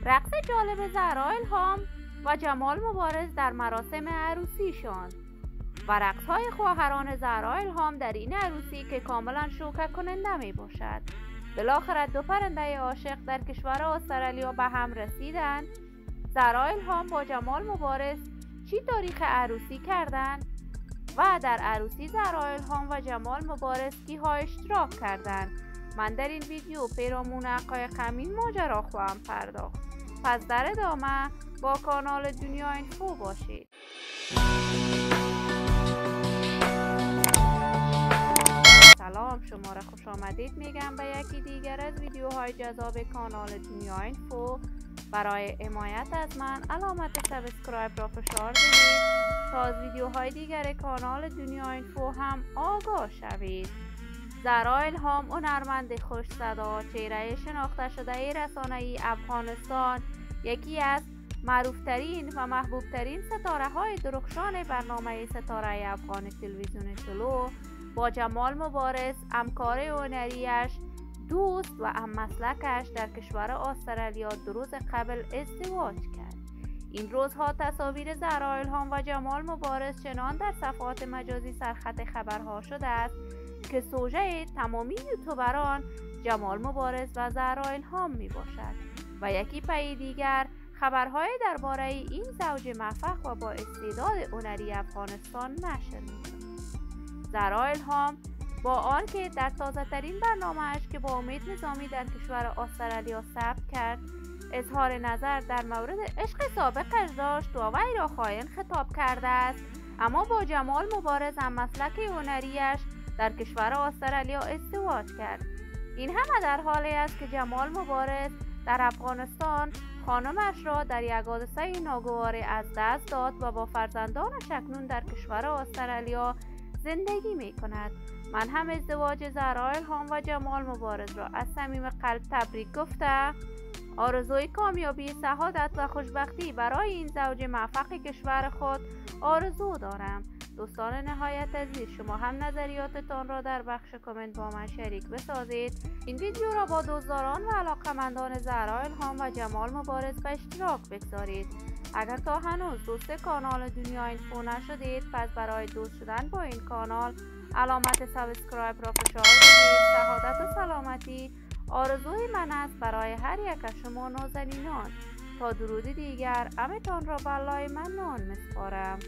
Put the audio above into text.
رقص جالب زهرا الهام و جمال مبارز در مراسم عروسیشان و رقص‌های خواهران زهرا الهام در این عروسی که کاملا شوکه کننده می باشد. بالاخره دو پرنده عاشق در کشور استرالیا به هم رسیدند. زهرا الهام با جمال مبارز چی تاریخ عروسی کردند و در عروسی زهرا الهام و جمال مبارز کیها اشتراک کردند. من در این ویدیو پیرامون حقایق همین ماجرا خواهم پرداخت. پس در ادامه با کانال دنیا اینفو باشید. سلام، شما را خوش آمدید میگم به یکی دیگر از ویدیوهای جذاب کانال دنیا اینفو. برای حمایت از من علامت سابسکرایب را فشار دهید تا از ویدیوهای دیگر کانال دنیا اینفو هم آگاه شوید. زهرا الهام هنرمند خوش صدا، چهره شناخته شده رسانه‌ای افغانستان، یکی از معروفترین و محبوبترین ستاره های درخشان برنامه ستاره افغان تلویزیون طلوع، با جمال مبارز همکار هنریش، دوست و هممسلکش در کشور استرالیا 2 روز قبل ازدواج کرد. این روزها تصاویر زهرا الهام و جمال مبارز چنان در صفحات مجازی سرخط خبرها شده است که سوژه تمامی یوتیوبران جمال مبارز و زهرا الهام می باشد و یکی پی دیگر خبرهای درباره این زوج موفق و با استعداد هنری افغانستان نشر می شود. زهرا الهام با آنکه در تازه ترین برنامه‌اش که با امید نظامی در کشور استرالیا ثبت کرد اظهار نظر در مورد عشق سابقش داشت و وی را خائن خطاب کرده است، اما با جمال مبارز هم مسلک هنریش در کشور استرالیا ازدواج کرد. این همه در حالی است که جمال مبارز در افغانستان خانمش را در یک حادثه ناگواری از دست داد و با فرزندانش اکنون در کشور استرالیا زندگی می کند. من هم ازدواج زهرا الهام و جمال مبارز را از صمیم قلب تبریک گفته آرزوی کامیابی، سعادت و خوشبختی برای این زوج موفق کشور خود آرزو دارم. دوستان نهایت عزیز، شما هم نظریاتتان را در بخش کامنت با من شریک بسازید. این ویدیو را با دوستداران و علاقه‌مندان زهرا الهام و جمال مبارز به اشتراک بگذارید. اگر تا هنوز دوست کانال دنیا اینفو نشدید، پس برای دوست شدن با این کانال علامت سابسکرایب را فشار بدید. سعادت و سلامتی آرزوی من است برای هر یک از شما نازنینان. تا درود دیگر، همتان را به الله منان می‌سپارم.